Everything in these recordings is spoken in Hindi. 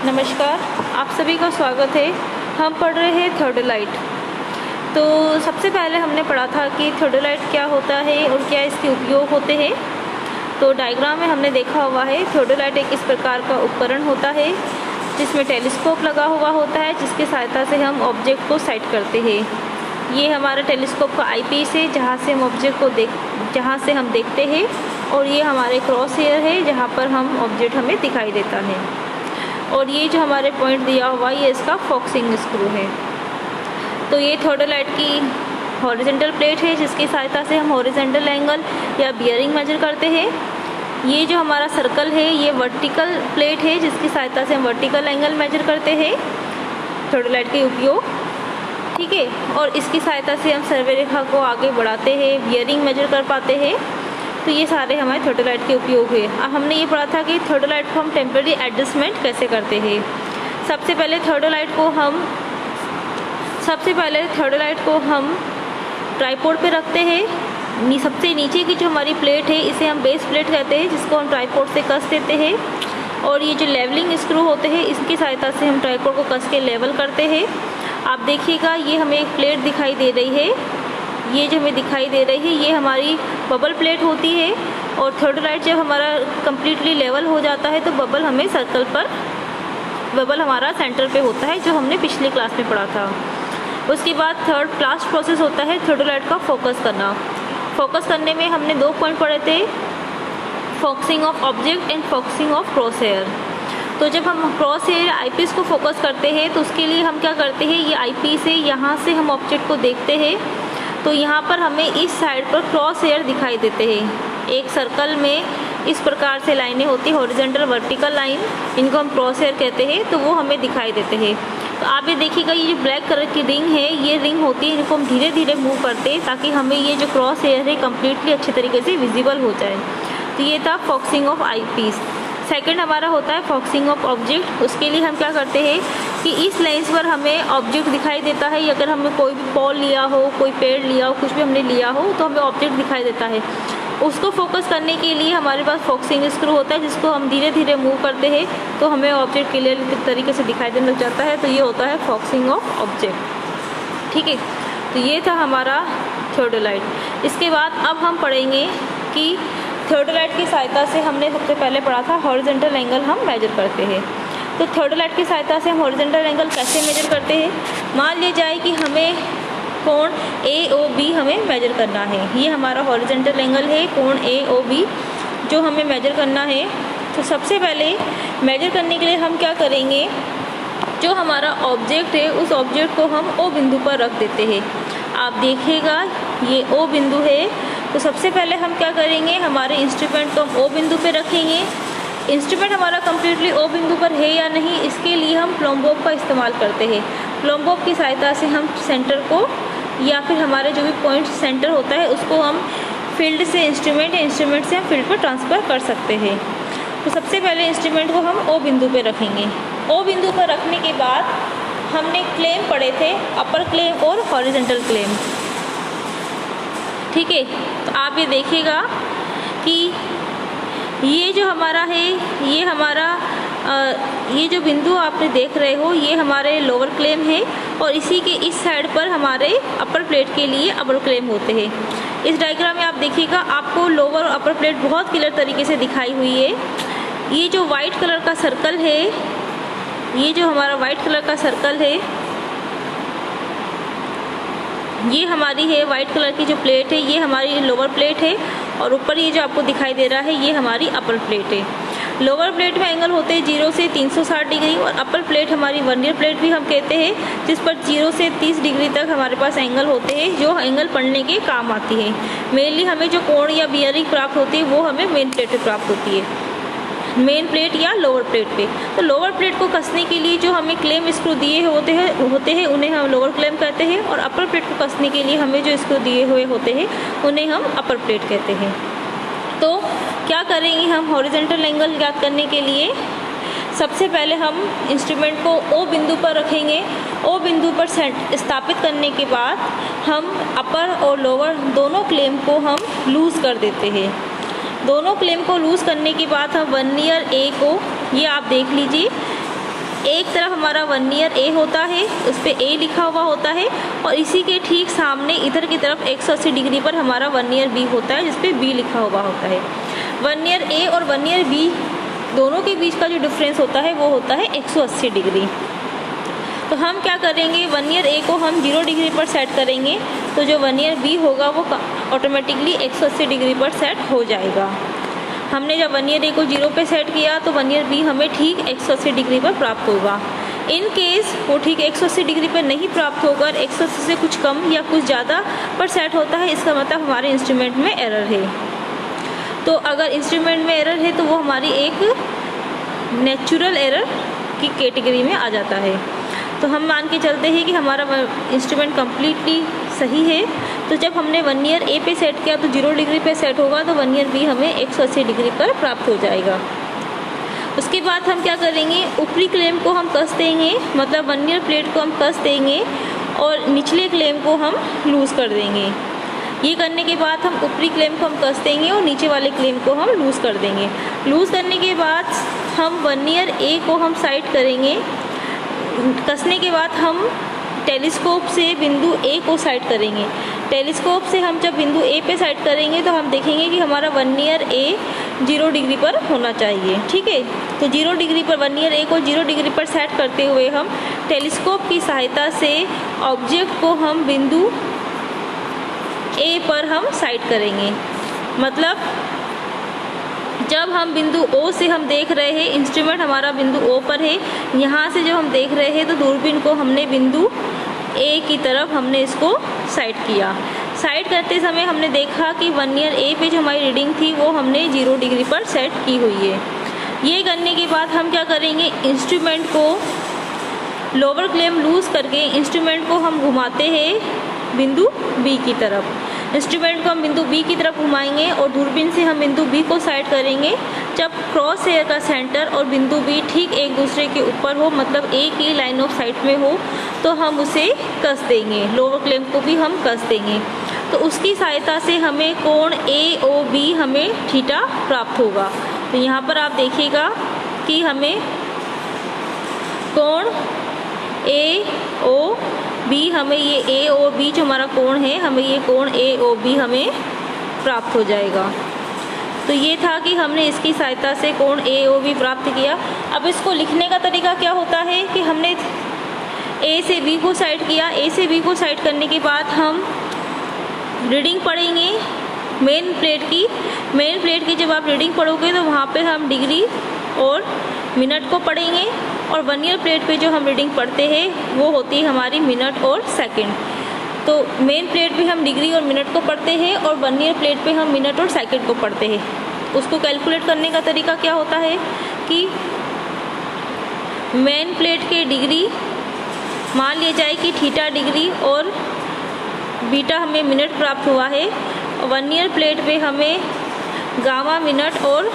नमस्कार, आप सभी का स्वागत है। हम पढ़ रहे हैं थियोडोलाइट। तो सबसे पहले हमने पढ़ा था कि थियोडोलाइट क्या होता है और क्या इसके उपयोग होते हैं। तो डायग्राम में हमने देखा हुआ है थियोडोलाइट एक इस प्रकार का उपकरण होता है जिसमें टेलीस्कोप लगा हुआ होता है, जिसकी सहायता से हम ऑब्जेक्ट को साइट करते हैं। ये हमारा टेलीस्कोप का आईपीस है जहाँ से हम ऑब्जेक्ट को देखते हैं, और ये हमारे क्रॉस हेयर है जहाँ पर हम ऑब्जेक्ट हमें दिखाई देता है। और ये जो हमारे पॉइंट दिया हुआ ये इसका फोकसिंग स्क्रू है। तो ये थियोडोलाइट की हॉरिजॉन्टल प्लेट है जिसकी सहायता से हम हॉरिजॉन्टल एंगल या बियरिंग मेजर करते हैं। ये जो हमारा सर्कल है ये वर्टिकल प्लेट है जिसकी सहायता से हम वर्टिकल एंगल मेजर करते हैं, थियोडोलाइट के उपयोग, ठीक है। और इसकी सहायता से हम सर्वे रेखा को आगे बढ़ाते हैं, बियरिंग मेजर कर पाते हैं। तो ये सारे हमारे थियोडोलाइट के उपयोग है। अब हमने ये पढ़ा था कि थियोडोलाइट को हम टेम्परेरी एडजस्टमेंट कैसे करते हैं। सबसे पहले थियोडोलाइट को हम ट्राइपॉड पे रखते हैं। सबसे नीचे की जो हमारी प्लेट है इसे हम बेस प्लेट कहते हैं, जिसको हम ट्राइपॉड से कस देते हैं। और ये जो लेवलिंग स्क्रू होते हैं इसकी सहायता से हम ट्राइपॉड को कस के लेवल करते हैं। आप देखिएगा ये हमें एक प्लेट दिखाई दे रही है, ये जो हमें दिखाई दे रही है ये हमारी बबल प्लेट होती है। और थियोडोलाइट जब हमारा कम्प्लीटली लेवल हो जाता है तो बबल हमारा सेंटर पे होता है, जो हमने पिछली क्लास में पढ़ा था। उसके बाद थर्ड लास्ट प्रोसेस होता है थियोडोलाइट का फोकस करना। फोकस करने में हमने 2 पॉइंट पढ़े थे, focusing of object and focusing of cross hair. तो जब हम क्रॉस हेयर आईपीस को फोकस करते हैं तो उसके लिए हम क्या करते हैं, ये आईपीस है, यहाँ से हम ऑब्जेक्ट को देखते हैं। तो यहाँ पर हमें इस साइड पर क्रॉस हेयर दिखाई देते हैं। एक सर्कल में इस प्रकार से लाइनें होती हैं, हॉरिजॉन्टल वर्टिकल लाइन, इनको हम क्रॉस हेयर कहते हैं। तो वो हमें दिखाई देते हैं। तो आप ये देखिएगा ये जो ब्लैक कलर की रिंग है, ये रिंग होती है, इनको हम धीरे धीरे मूव करते हैं ताकि हमें ये जो क्रॉस हेयर है कम्प्लीटली अच्छे तरीके से विजिबल हो जाए। तो ये था focusing of eyepiece. Second हमारा होता है फोकसिंग ऑफ ऑब्जेक्ट। उसके लिए हम क्या करते हैं कि इस लेंस पर हमें ऑब्जेक्ट दिखाई देता है। अगर हमें कोई भी बॉल लिया हो, कोई पेड़ लिया हो, कुछ भी हमने लिया हो तो हमें ऑब्जेक्ट दिखाई देता है। उसको फोकस करने के लिए हमारे पास फोकसिंग स्क्रू होता है जिसको हम धीरे धीरे मूव करते हैं तो हमें ऑब्जेक्ट क्लियर तरीके से दिखाई देने लग जाता है। तो ये होता है फोकसिंग ऑफ ऑब्जेक्ट, ठीक है। तो ये था हमारा थियोडोलाइट। इसके बाद अब हम पढ़ेंगे कि थियोडोलाइट की सहायता से हमने सबसे पहले पढ़ा था हॉरिजॉन्टल एंगल हम मेजर करते हैं। तो थियोडोलाइट की सहायता से हम हॉरिजॉन्टल एंगल कैसे मेजर करते हैं। मान लिया जाए कि हमें कोण AOB हमें मेजर करना है। ये हमारा हॉरिजॉन्टल एंगल है, कोण AOB जो हमें मेजर करना है। तो सबसे पहले मेजर करने के लिए हम क्या करेंगे, जो हमारा ऑब्जेक्ट है उस ऑब्जेक्ट को हम O बिंदु पर रख देते हैं। आप देखिएगा ये O बिंदु है। तो सबसे पहले हम क्या करेंगे, हमारे इंस्ट्रूमेंट को हम O बिंदु पे रखेंगे। इंस्ट्रूमेंट हमारा कम्प्लीटली O बिंदु पर है या नहीं, इसके लिए हम प्लम्बोब का इस्तेमाल करते हैं। प्लम्बोब की सहायता से हम सेंटर को या फिर हमारे जो भी पॉइंट सेंटर होता है उसको हम फील्ड से इंस्ट्रूमेंट या इंस्ट्रूमेंट से हम फील्ड पर ट्रांसफ़र कर सकते हैं। तो सबसे पहले इंस्ट्रूमेंट को हम O बिंदु पर रखेंगे। O बिंदु पर रखने के बाद हमने क्लेम पढ़े थे, अपर क्लेम और हॉरिजॉन्टल क्लेम, ठीक है। तो आप ये देखिएगा कि ये जो हमारा है ये जो बिंदु आपने देख रहे हो ये हमारे लोअर क्लेम है, और इसी के इस साइड पर हमारे अपर प्लेट के लिए अपर क्लेम होते हैं। इस डायग्राम में आप देखिएगा आपको लोअर और अपर प्लेट बहुत क्लियर तरीके से दिखाई हुई है। ये जो वाइट कलर का सर्कल है, ये जो हमारा वाइट कलर का सर्कल है ये हमारी है वाइट कलर की जो प्लेट है, ये हमारी लोअर प्लेट है। और ऊपर ये जो आपको दिखाई दे रहा है ये हमारी अपर प्लेट है। लोअर प्लेट में एंगल होते हैं 0 से 360 डिग्री, और अपर प्लेट हमारी वर्नियर प्लेट भी हम कहते हैं, जिस पर 0 से 30 डिग्री तक हमारे पास एंगल होते हैं, जो एंगल पढ़ने के काम आती है। मेनली हमें जो कोण या बियरिंग प्राप्त होती है वो हमें मेन प्लेट पे प्राप्त होती है, मेन प्लेट या लोअर प्लेट पे। तो लोअर प्लेट को कसने के लिए जो हमें क्लेम स्क्रू दिए होते हैं उन्हें हम लोअर क्लेम कहते हैं, और अपर प्लेट को कसने के लिए हमें जो स्क्रू दिए हुए होते हैं उन्हें हम अपर प्लेट कहते हैं। तो क्या करेंगे हम हॉरिजॉन्टल एंगल ज्ञात करने के लिए, सबसे पहले हम इंस्ट्रूमेंट को O बिंदु पर रखेंगे। O बिंदु पर स्थापित करने के बाद हम अपर और लोअर दोनों क्लेम को हम लूज़ कर देते हैं। दोनों क्लेम को लूज़ करने के बाद हम वर्नियर A को, ये आप देख लीजिए, एक तरफ हमारा वर्नियर ए होता है, उस पर ए लिखा हुआ होता है, और इसी के ठीक सामने इधर की तरफ 180 डिग्री पर हमारा वर्नियर बी होता है, जिस पे बी लिखा हुआ होता है। वर्नियर ए और वर्नियर बी दोनों के बीच का जो डिफरेंस होता है वो होता है 180 डिग्री। तो हम क्या करेंगे, वर्नियर ए को हम 0 डिग्री पर सेट करेंगे, तो जो वर्नियर बी होगा वो ऑटोमेटिकली 180 डिग्री पर सेट हो जाएगा। हमने जब वर्नियर ए को 0 पे सेट किया तो वर्नियर बी हमें ठीक 180 डिग्री पर प्राप्त होगा। इन केस वो ठीक 180 डिग्री पर नहीं प्राप्त होगा, 180 से कुछ कम या कुछ ज़्यादा पर सेट होता है, इसका मतलब हमारे इंस्ट्रूमेंट में एरर है। तो अगर इंस्ट्रूमेंट में एरर है तो वो हमारी एक नेचुरल एरर की कैटेगरी में आ जाता है। तो हम मान के चलते हैं कि हमारा इंस्ट्रूमेंट कम्प्लीटली सही है। तो जब हमने वर्नियर ए पे सेट किया तो 0 डिग्री पे सेट होगा, तो वर्नियर बी हमें 180 डिग्री पर प्राप्त हो जाएगा। उसके बाद हम क्या करेंगे, ऊपरी क्लेम को हम कस देंगे, मतलब वर्नियर प्लेट को हम कस देंगे और निचले क्लेम को हम लूज़ कर देंगे। ये करने के बाद हम ऊपरी क्लेम को हम कस देंगे और नीचे वाले क्लेम को हम लूज़ कर देंगे। लूज़ करने के बाद हम वर्नियर ए को हम साइड करेंगे। कसने के बाद हम टेलीस्कोप से बिंदु ए को साइड करेंगे। टेलीस्कोप से हम जब बिंदु ए पे साइड करेंगे तो हम देखेंगे कि हमारा वर्नियर ए 0 डिग्री पर होना चाहिए। ठीक है, तो 0 डिग्री पर वर्नियर ए को 0 डिग्री पर सेट करते हुए हम टेलीस्कोप की सहायता से ऑब्जेक्ट को हम बिंदु ए पर हम साइड करेंगे। मतलब जब हम बिंदु ओ से हम देख रहे हैं, इंस्ट्रूमेंट हमारा बिंदु ओ पर है, यहाँ से जब हम देख रहे हैं तो दूरबीन को हमने बिंदु ए की तरफ हमने इसको साइड किया। साइड करते समय हमने देखा कि वर्नियर ए पे जो हमारी रीडिंग थी वो हमने 0 डिग्री पर सेट की हुई है। ये करने के बाद हम क्या करेंगे, इंस्ट्रूमेंट को लोअर क्लेम लूज़ करके इंस्ट्रूमेंट को हम घुमाते हैं बिंदु बी की तरफ। इंस्ट्रूमेंट को हम बिंदु बी की तरफ घुमाएंगे और दूरबीन से हम बिंदु बी को साइड करेंगे। जब क्रॉस हेयर का सेंटर और बिंदु बी ठीक एक दूसरे के ऊपर हो, मतलब एक ही लाइन ऑफ साइट में हो, तो हम उसे कस देंगे। लोअर क्लेम को भी हम कस देंगे। तो उसकी सहायता से हमें कोण ए ओ बी हमें थीटा प्राप्त होगा। तो यहाँ पर आप देखिएगा कि हमें कोण ए ओ बी, हमें ये ए ओ बी जो हमारा कोण है, हमें ये कोण ए ओ बी हमें प्राप्त हो जाएगा। तो ये था कि हमने इसकी सहायता से कोण ए ओ बी प्राप्त किया। अब इसको लिखने का तरीका क्या होता है कि हमने ए से बी को साइड किया। ए से बी को साइड करने के बाद हम रीडिंग पढ़ेंगे मेन प्लेट की। मेन प्लेट की जब आप रीडिंग पढ़ोगे तो वहाँ पे हम डिग्री और मिनट को पढ़ेंगे, और वर्नियर प्लेट पे जो हम रीडिंग पढ़ते हैं वो होती है हमारी मिनट और सेकंड। तो मेन प्लेट पे हम डिग्री और मिनट को पढ़ते हैं और वर्नियर प्लेट पे हम मिनट और सेकंड को पढ़ते हैं। उसको कैलकुलेट करने का तरीका क्या होता है कि मेन प्लेट के डिग्री मान लिया जाए कि थीटा डिग्री और बीटा हमें मिनट प्राप्त हुआ है। वर्नियर प्लेट पे हमें गामा मिनट और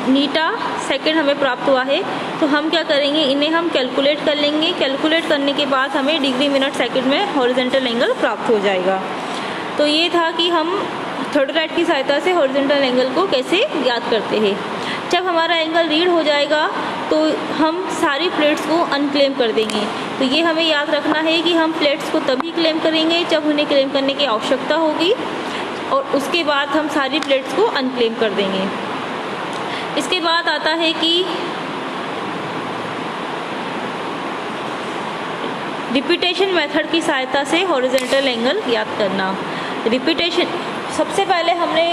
नीटा सेकंड हमें प्राप्त हुआ है। तो हम क्या करेंगे, इन्हें हम कैलकुलेट कर लेंगे। कैलकुलेट करने के बाद हमें डिग्री मिनट सेकंड में हॉरिजॉन्टल एंगल प्राप्त हो जाएगा। तो ये था कि हम थर्डोलाइट की सहायता से हॉरिजॉन्टल एंगल को कैसे याद करते हैं। जब हमारा एंगल रीड हो जाएगा तो हम सारी प्लेट्स को अनक्लेम कर देंगे। तो ये हमें याद रखना है कि हम प्लेट्स को तभी क्लेम करेंगे जब उन्हें क्लेम करने की आवश्यकता होगी, और उसके बाद हम सारी प्लेट्स को अनक्लेम कर देंगे। इसके बाद आता है कि रिपीटेशन मेथड की सहायता से हॉरिजॉन्टल एंगल याद करना। रिपीटेशन, सबसे पहले हमने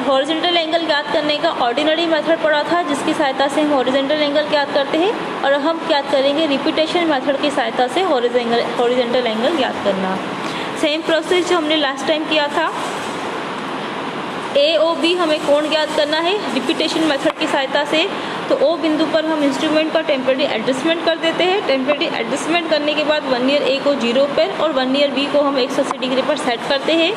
हॉरिजॉन्टल एंगल याद करने का ऑर्डिनरी मेथड पढ़ा था, जिसकी सहायता से हम हॉरिजॉन्टल एंगल याद करते हैं, और हम याद करेंगे रिपीटेशन मेथड की सहायता से हॉरिजॉन्टल एंगल याद करना। सेम प्रोसेस जो हमने लास्ट टाइम किया था। ए ओ बी हमें कोण ज्ञात करना है रिपीटेशन मेथड की सहायता से। तो ओ बिंदु पर हम इंस्ट्रूमेंट का टेम्परेरी एडजस्टमेंट कर देते हैं। टेम्परेरी एडजस्टमेंट करने के बाद वर्नियर ए को 0 पर और वर्नियर बी को हम 180 डिग्री पर सेट करते हैं।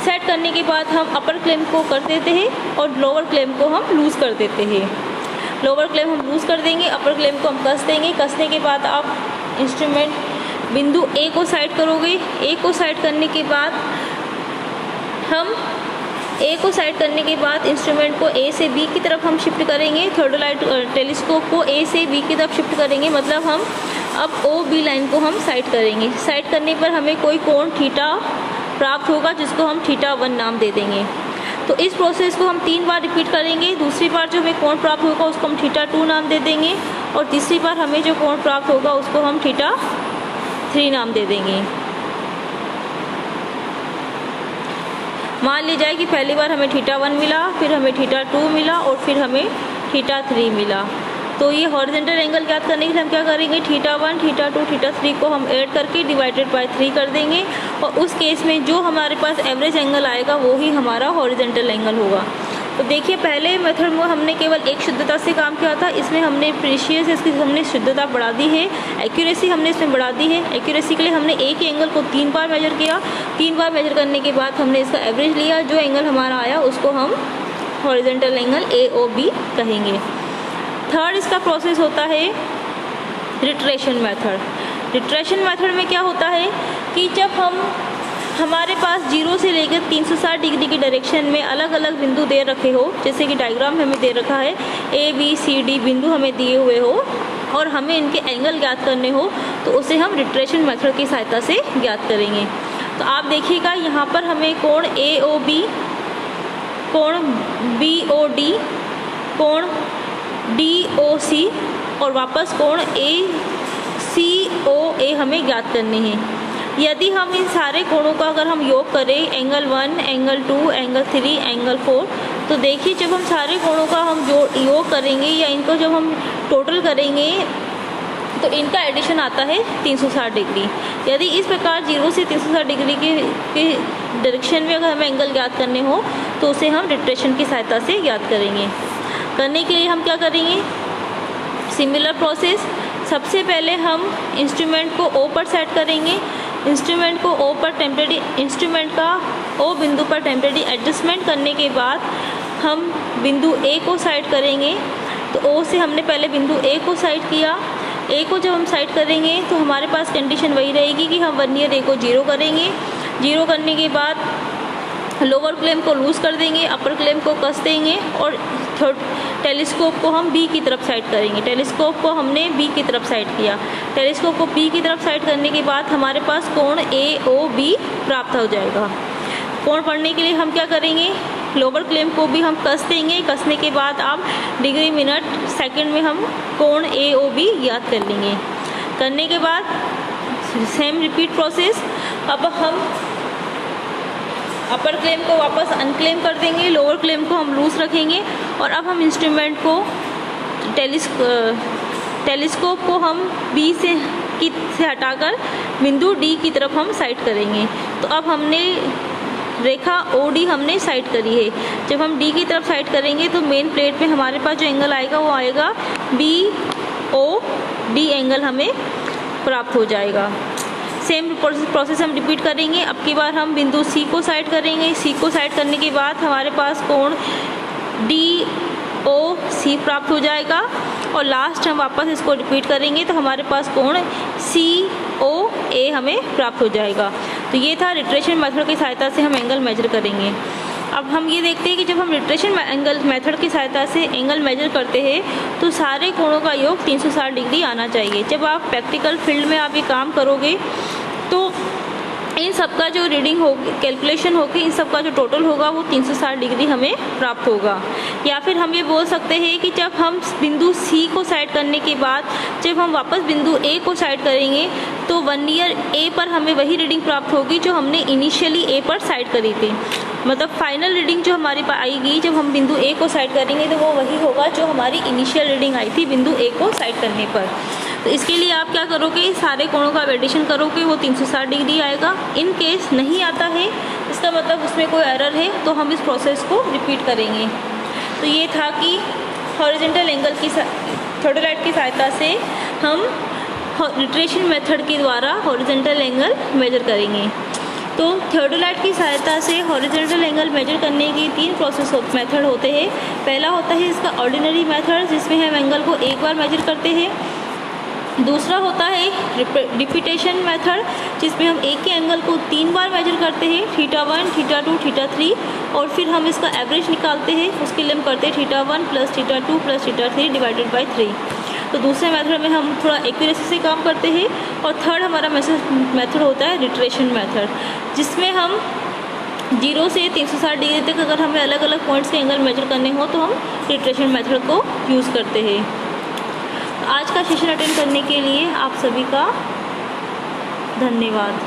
सेट करने के बाद हम अपर क्लेम को कर देते हैं और लोअर क्लेम को हम लूज़ कर देते हैं। लोअर क्लेम हम लूज़ कर देंगे, अपर क्लेम को हम कस देंगे। कसने के बाद आप इंस्ट्रूमेंट बिंदु ए को साइड करोगे। ए को साइड करने के बाद हम ए को साइड करने के बाद इंस्ट्रूमेंट को ए से बी की तरफ हम शिफ्ट करेंगे, थर्डोलाइट टेलीस्कोप को ए से बी की तरफ शिफ्ट करेंगे, मतलब हम अब ओ बी लाइन को हम साइड करेंगे। साइड करने पर हमें कोई कोण थीटा प्राप्त होगा जिसको हम θ1 नाम दे देंगे। तो इस प्रोसेस को हम 3 बार रिपीट करेंगे। दूसरी बार जो हमें कोण प्राप्त होगा उसको हम θ2 नाम दे देंगे और तीसरी बार हमें जो कोण प्राप्त होगा उसको हम θ3 नाम दे देंगे। मान ली जाए कि पहली बार हमें θ1 मिला, फिर हमें θ2 मिला और फिर हमें θ3 मिला। तो ये हॉरिजॉन्टल एंगल ज्ञात करने के लिए हम क्या करेंगे, θ1, θ2, θ3 को हम ऐड करके डिवाइडेड बाय 3 कर देंगे और उस केस में जो हमारे पास एवरेज एंगल आएगा वो ही हमारा हॉरिजॉन्टल एंगल होगा। तो देखिए पहले मेथड में हमने केवल एक शुद्धता से काम किया था, इसमें हमने प्रीशियस इसकी हमने शुद्धता बढ़ा दी है, एक्यूरेसी हमने इसमें बढ़ा दी है। एक्यूरेसी के लिए हमने एक ही एंगल को 3 बार मेजर किया, 3 बार मेजर करने के बाद हमने इसका एवरेज लिया, जो एंगल हमारा आया उसको हम हॉरिजॉन्टल एंगल AOB कहेंगे। थर्ड इसका प्रोसेस होता है रिट्रेशन मेथड। रिट्रेशन मेथड में क्या होता है कि जब हमारे पास 0 से लेकर 360 डिग्री की डायरेक्शन में अलग अलग बिंदु दे रखे हो, जैसे कि डायग्राम हमें दे रखा है ABCD बिंदु हमें दिए हुए हो और हमें इनके एंगल ज्ञात करने हो, तो उसे हम रिट्रेशन मेथड की सहायता से ज्ञात करेंगे। तो आप देखिएगा यहाँ पर हमें कोण AOB, कोण BOD, कोण DOC और वापस कोण ACOA हमें ज्ञात करने हैं। यदि हम इन सारे कोणों का अगर हम योग करें, एंगल 1, एंगल 2, एंगल 3, एंगल 4, तो देखिए जब हम सारे कोणों का हम योग करेंगे या इनको जब हम टोटल करेंगे तो इनका एडिशन आता है 360 डिग्री। यदि इस प्रकार 0 से 360 डिग्री के डायरेक्शन में अगर हमें एंगल ज्ञात करने हो तो उसे हम रिट्रेशन की सहायता से ज्ञात करेंगे। करने के लिए हम क्या करेंगे, सिमिलर प्रोसेस। सबसे पहले हम इंस्ट्रूमेंट को O पर सेट करेंगे। इंस्ट्रूमेंट को O पर टेम्परेरी इंस्ट्रूमेंट का O बिंदु पर टेम्परेरी एडजस्टमेंट करने के बाद हम बिंदु A को साइड करेंगे। तो O से हमने पहले बिंदु A को साइड किया। A को जब हम साइड करेंगे तो हमारे पास कंडीशन वही रहेगी कि हम वर्नियर A को 0 करेंगे। 0 करने के बाद लोअर क्लेम को लूज़ कर देंगे, अपर क्लेम को कस देंगे और टेलीस्कोप को हम B की तरफ साइड करेंगे। टेलीस्कोप को हमने B की तरफ साइड किया। टेलीस्कोप को B की तरफ साइड करने के बाद हमारे पास कोण AOB प्राप्त हो जाएगा। कोण पढ़ने के लिए हम क्या करेंगे, लोअर क्लेम को भी हम कस देंगे। कसने के बाद आप डिग्री, मिनट, सेकंड में हम कोण AOB याद कर लेंगे। करने के बाद सेम रिपीट प्रोसेस। अब हम अपर क्लेम को वापस अनक्लेम कर देंगे, लोअर क्लेम को हम लूज रखेंगे और अब हम इंस्ट्रूमेंट को टेलीस्कोप को हम B से हटाकर बिंदु D की तरफ हम साइड करेंगे। तो अब हमने रेखा OD हमने साइड करी है। जब हम D की तरफ साइड करेंगे तो मेन प्लेट में हमारे पास जो एंगल आएगा वो आएगा BOD एंगल हमें प्राप्त हो जाएगा। सेम प्रोसेस हम रिपीट करेंगे। अब की बार हम बिंदु C को साइड करेंगे। C को साइड करने के बाद हमारे पास कोण DOC प्राप्त हो जाएगा और लास्ट हम वापस इसको रिपीट करेंगे तो हमारे पास कोण COA हमें प्राप्त हो जाएगा। तो ये था रिट्रेशन मेथड की सहायता से हम एंगल मेजर करेंगे। अब हम ये देखते हैं कि जब हम रिट्रेशन एंगल मेथड की सहायता से एंगल मेजर करते हैं तो सारे कोणों का योग 360 डिग्री आना चाहिए। जब आप प्रैक्टिकल फील्ड में आप ये काम करोगे तो इन सब का जो रीडिंग होगी, कैलकुलेशन होगी, इन सब का जो टोटल होगा वो 360 डिग्री हमें प्राप्त होगा। या फिर हम ये बोल सकते हैं कि जब हम बिंदु C को साइड करने के बाद जब हम वापस बिंदु A को साइड करेंगे तो वर्नियर A पर हमें वही रीडिंग प्राप्त होगी जो हमने इनिशियली A पर साइड करी थी। मतलब फाइनल रीडिंग जो हमारी आएगी जब हम बिंदु A को साइड करेंगे तो वो वही होगा जो हमारी इनिशियल रीडिंग आई थी बिंदु A को साइड करने पर। तो इसके लिए आप क्या करोगे, सारे कोणों का एडिशन करोगे, वो 360 डिग्री आएगा। इन केस नहीं आता है, इसका मतलब उसमें कोई एरर है, तो हम इस प्रोसेस को रिपीट करेंगे। तो ये था कि हॉरिजॉन्टल एंगल की थर्डोलाइट की सहायता से हम रिट्रेशन मेथड के द्वारा हॉरिजॉन्टल एंगल मेजर करेंगे। तो थर्डोलाइट की सहायता से हॉरिजॉन्टल एंगल मेजर करने की 3 प्रोसेस मेथड होते हैं। पहला होता है इसका ऑर्डिनरी मेथड, जिसमें हम एंगल को एक बार मेजर करते हैं। दूसरा होता है रिपीटेशन मेथड, जिसमें हम एक ही एंगल को 3 बार मेजर करते हैं, θ1, θ2, θ3, और फिर हम इसका एवरेज निकालते हैं। उसके लिए हम करते हैं θ1 + θ2 + θ3 डिवाइडेड बाय 3। तो दूसरे मेथड में हम थोड़ा एक्यूरेसी से काम करते हैं। और थर्ड हमारा मेथड होता है रिट्रेशन मेथड, जिसमें हम 0 से 360 डिग्री तक अगर हमें अलग अलग पॉइंट्स के एंगल मेजर करने हो तो हम रिट्रेशन मेथड को यूज़ करते हैं। आज का सेशन अटेंड करने के लिए आप सभी का धन्यवाद।